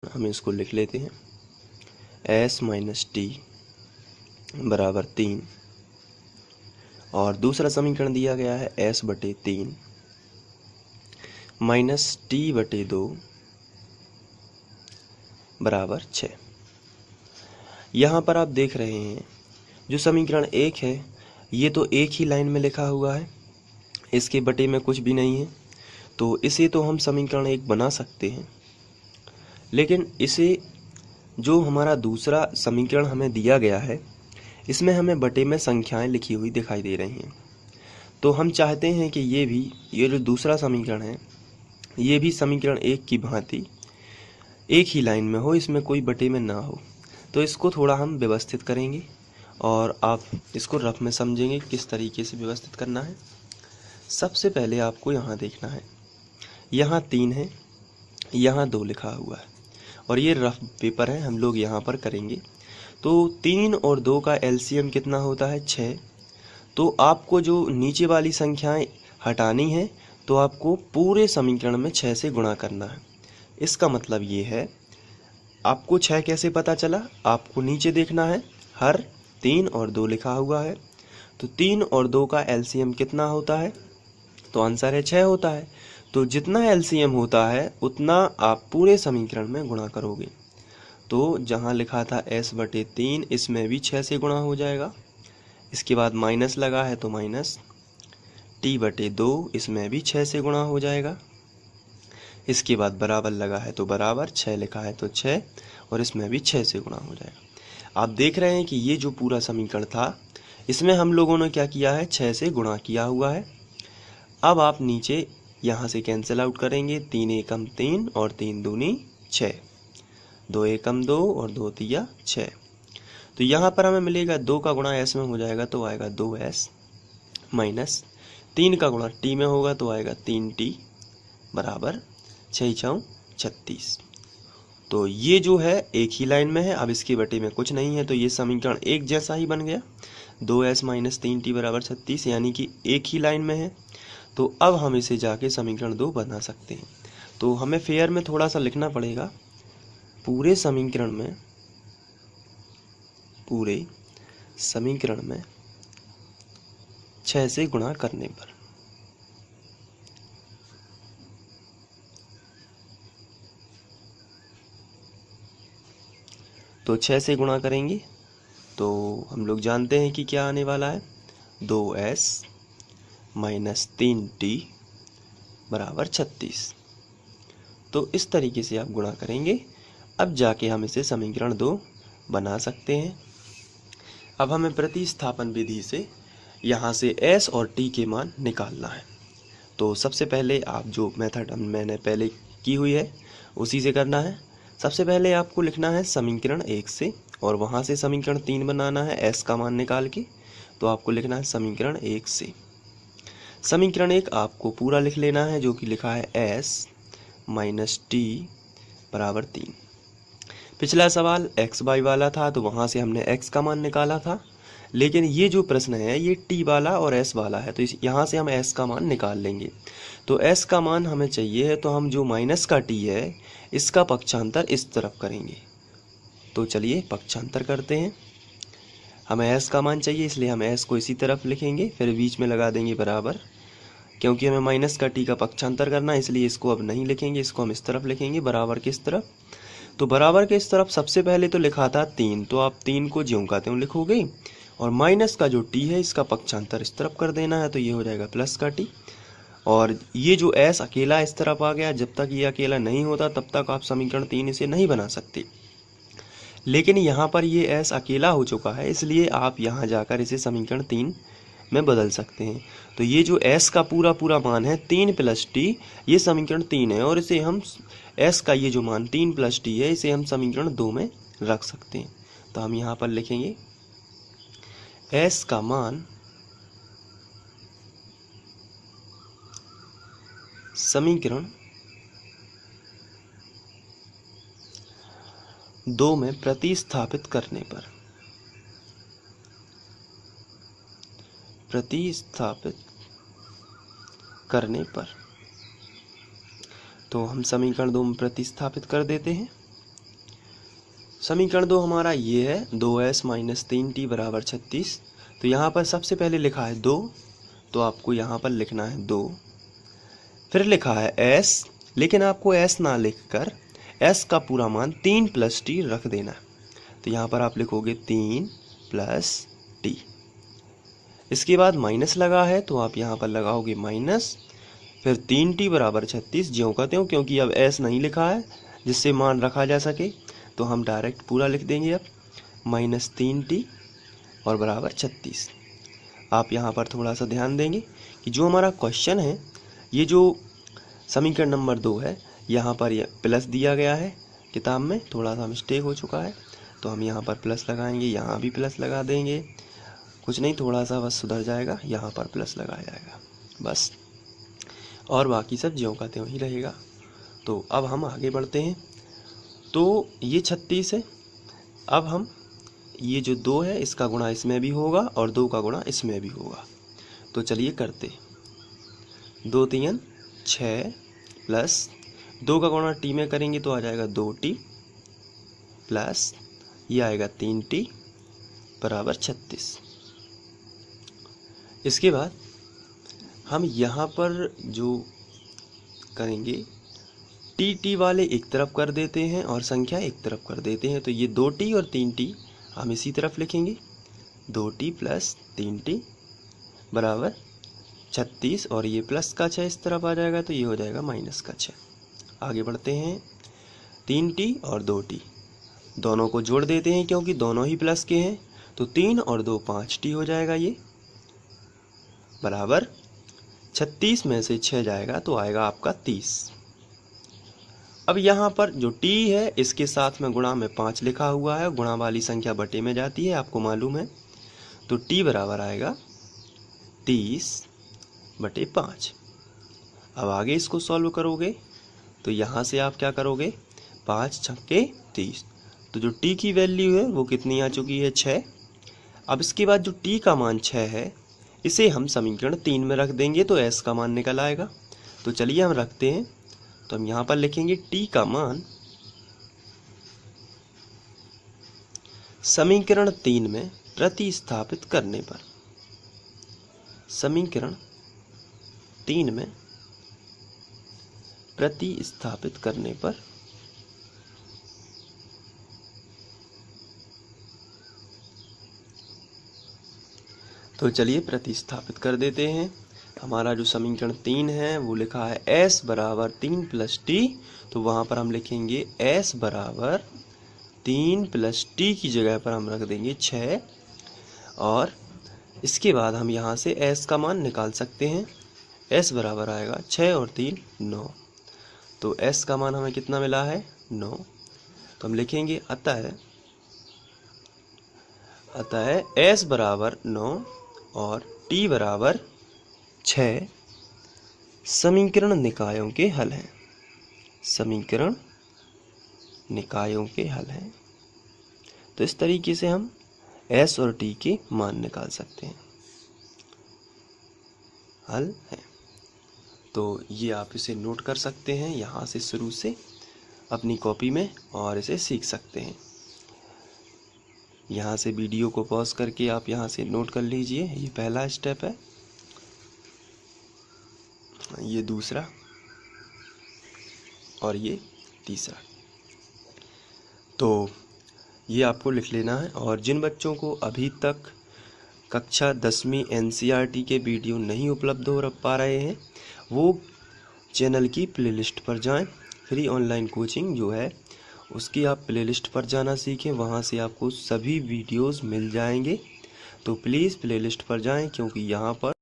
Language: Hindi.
हम इसको लिख लेते हैं s माइनस टी बराबर 3 और दूसरा समीकरण दिया गया है s बटे 3 माइनस टी बटे 2 बराबर 6। यहाँ पर आप देख रहे हैं जो समीकरण 1 है ये तो एक ही लाइन में लिखा हुआ है, इसके बटे में कुछ भी नहीं है, तो इसे तो हम समीकरण 1 बना सकते हैं। लेकिन इसे जो हमारा दूसरा समीकरण हमें दिया गया है इसमें हमें बटे में संख्याएं लिखी हुई दिखाई दे रही हैं, तो हम चाहते हैं कि ये जो दूसरा समीकरण है ये भी समीकरण 1 की भांति एक ही लाइन में हो, इसमें कोई बटे में ना हो। तो इसको थोड़ा हम व्यवस्थित करेंगे और आप इसको रफ में समझेंगे किस तरीके से व्यवस्थित करना है। सबसे पहले आपको यहाँ देखना है, यहाँ 3 है, यहाँ 2 लिखा हुआ है और ये रफ पेपर है, हम लोग यहाँ पर करेंगे। तो 3 और 2 का एलसीएम कितना होता है 6। तो आपको जो नीचे वाली संख्याएं हटानी है तो आपको पूरे समीकरण में 6 से गुणा करना है। इसका मतलब ये है, आपको 6 कैसे पता चला, आपको नीचे देखना है, हर 3 और 2 लिखा हुआ है, तो 3 और 2 का एलसीएम कितना होता है, तो आंसर है 6 होता है। तो जितना एलसीएम होता है उतना आप पूरे समीकरण में गुणा करोगे। तो जहाँ लिखा था s बटे 3 इसमें भी 6 से गुणा हो जाएगा। इसके बाद माइनस लगा है तो माइनस t बटे 2 इसमें भी 6 से गुणा हो जाएगा। इसके बाद बराबर लगा है तो बराबर, 6 लिखा है तो 6 और इसमें भी 6 से गुणा हो जाएगा। आप देख रहे हैं कि ये जो पूरा समीकरण था इसमें हम लोगों ने क्या किया है, 6 से गुणा किया हुआ है। अब आप नीचे यहाँ से कैंसिल आउट करेंगे, 3 एकम 3 और 3 दूनी 6, 2 एकम 2 और 2 तिया 6। तो यहाँ पर हमें मिलेगा 2 का गुणा s में हो जाएगा तो आएगा 2s माइनस 3 का गुणा t में होगा तो आएगा 3t बराबर 6 × 36। तो ये जो है एक ही लाइन में है, अब इसके बटे में कुछ नहीं है, तो ये समीकरण एक जैसा ही बन गया। 2s माइनस 3t बराबर 36 यानी कि एक ही लाइन में है। तो अब हम इसे जाके समीकरण 2 बना सकते हैं। तो हमें फेयर में थोड़ा सा लिखना पड़ेगा, पूरे समीकरण में 6 से गुणा करने पर। तो 6 से गुणा करेंगे तो हम लोग जानते हैं कि क्या आने वाला है, 2s माइनस 3t बराबर 36। तो इस तरीके से आप गुणा करेंगे। अब जाके हम इसे समीकरण 2 बना सकते हैं। अब हमें प्रतिस्थापन विधि से यहाँ से s और t के मान निकालना है। तो सबसे पहले आप जो मेथड मैंने पहले की हुई है उसी से करना है। सबसे पहले आपको लिखना है समीकरण 1 से और वहाँ से समीकरण 3 बनाना है s का मान निकाल के। तो आपको लिखना है समीकरण 1 से। समीकरण 1 आपको पूरा लिख लेना है जो कि लिखा है s माइनस टी बराबर 3। पिछला सवाल x y वाला था तो वहाँ से हमने x का मान निकाला था, लेकिन ये जो प्रश्न है ये t वाला और s वाला है, तो यहाँ से हम s का मान निकाल लेंगे। तो s का मान हमें चाहिए है तो हम जो माइनस का t है इसका पक्षांतर इस तरफ करेंगे। तो चलिए पक्षांतर करते हैं। हमें s का मान चाहिए इसलिए हम s को इसी तरफ लिखेंगे, फिर बीच में लगा देंगे बराबर। क्योंकि हमें माइनस का t का पक्षांतर करना है इसलिए इसको अब नहीं लिखेंगे, इसको हम इस तरफ लिखेंगे, बराबर के इस तरफ। तो बराबर के इस तरफ सबसे पहले तो लिखा था 3, तो आप 3 को ज्यों का त्यों लिखोगे और माइनस का जो t है इसका पक्षांतर इस तरफ कर देना है, तो ये हो जाएगा प्लस का t। और ये जो s अकेला इस तरफ आ गया, जब तक ये अकेला नहीं होता तब तक आप समीकरण 3 इसे नहीं बना सकते। लेकिन यहाँ पर ये s अकेला हो चुका है इसलिए आप यहाँ जाकर इसे समीकरण 3 में बदल सकते हैं। तो ये जो s का पूरा मान है 3 प्लस t, ये समीकरण 3 है और इसे हम s का ये जो मान 3 प्लस t है इसे हम समीकरण 2 में रख सकते हैं। तो हम यहाँ पर लिखेंगे s का मान समीकरण 2 में प्रतिस्थापित करने पर तो हम समीकरण 2 में प्रतिस्थापित कर देते हैं। समीकरण 2 हमारा ये है 2s माइनस 3t बराबर 36। तो यहाँ पर सबसे पहले लिखा है 2, तो आपको यहाँ पर लिखना है 2। फिर लिखा है s, लेकिन आपको s ना लिखकर s का पूरा मान 3 प्लस t रख देना है। तो यहाँ पर आप लिखोगे 3 प्लस t। इसके बाद माइनस लगा है तो आप यहाँ पर लगाओगे माइनस, फिर 3t बराबर 36 ज्यों का त्यों, क्योंकि अब s नहीं लिखा है जिससे मान रखा जा सके, तो हम डायरेक्ट पूरा लिख देंगे। अब माइनस 3t और बराबर 36। आप यहाँ पर थोड़ा सा ध्यान देंगे कि जो हमारा क्वेश्चन है, ये जो समीकरण नंबर 2 है, यहाँ पर यह प्लस दिया गया है, किताब में थोड़ा सा मिस्टेक हो चुका है, तो हम यहाँ पर प्लस लगाएंगे, यहाँ भी प्लस लगा देंगे, कुछ नहीं थोड़ा सा बस सुधर जाएगा, यहाँ पर प्लस लगाया जाएगा बस, और बाकी सब ज्यों का त्यों ही रहेगा। तो अब हम आगे बढ़ते हैं। तो ये 36 है, अब हम ये जो 2 है इसका गुणा इसमें भी होगा और 2 का गुणा इसमें भी होगा। तो चलिए करते, 2 3 6 प्लस 2 का गुणा t में करेंगे तो आ जाएगा 2t प्लस ये आएगा 3t बराबर 36। इसके बाद हम यहाँ पर जो करेंगे टी वाले एक तरफ कर देते हैं और संख्या एक तरफ कर देते हैं। तो ये 2t और 3t हम इसी तरफ लिखेंगे, 2t प्लस 3t बराबर 36, और ये प्लस का 6 इस तरफ आ जाएगा तो ये हो जाएगा माइनस का 6। आगे बढ़ते हैं, 3t और 2t दोनों को जोड़ देते हैं क्योंकि दोनों ही प्लस के हैं, तो 3 और 2 5t हो जाएगा, ये बराबर 36 में से 6 जाएगा तो आएगा आपका 30। अब यहाँ पर जो t है इसके साथ में गुणा में 5 लिखा हुआ है, गुणा वाली संख्या बटे में जाती है, आपको मालूम है। तो t बराबर आएगा 30 बटे 5। अब आगे इसको सॉल्व करोगे तो यहाँ से आप क्या करोगे, 5 छक्के 30। तो जो t की वैल्यू है वो कितनी आ चुकी है, 6। अब इसके बाद जो t का मान 6 है इसे हम समीकरण 3 में रख देंगे तो s का मान निकल आएगा। तो चलिए हम रखते हैं, तो हम यहाँ पर लिखेंगे t का मान समीकरण 3 में प्रतिस्थापित करने पर, समीकरण 3 में प्रतिस्थापित करने पर तो चलिए प्रतिस्थापित कर देते हैं। हमारा जो समीकरण 3 है वो लिखा है s बराबर 3 प्लस t, तो वहाँ पर हम लिखेंगे s बराबर 3 प्लस t की जगह पर हम रख देंगे 6, और इसके बाद हम यहाँ से s का मान निकाल सकते हैं। s बराबर आएगा 6 और 3 9, तो s का मान हमें कितना मिला है, 9। तो हम लिखेंगे अतः s बराबर 9 और t बराबर 6 समीकरण निकायों के हल हैं, समीकरण निकायों के हल हैं। तो इस तरीके से हम s और t के मान निकाल सकते हैं, हल है। तो ये आप इसे नोट कर सकते हैं यहाँ से शुरू से अपनी कॉपी में, और इसे सीख सकते हैं। यहाँ से वीडियो को पॉज करके आप यहाँ से नोट कर लीजिए, ये पहला स्टेप है, ये दूसरा और ये तीसरा। तो ये आपको लिख लेना है। और जिन बच्चों को अभी तक कक्षा 10वीं NCERT के वीडियो नहीं उपलब्ध हो पा रहे हैं, वो चैनल की प्लेलिस्ट पर जाएं। फ्री ऑनलाइन कोचिंग जो है उसकी आप प्लेलिस्ट पर जाना सीखें, वहाँ से आपको सभी वीडियोस मिल जाएंगे। तो प्लीज़ प्लेलिस्ट पर जाएं, क्योंकि यहाँ पर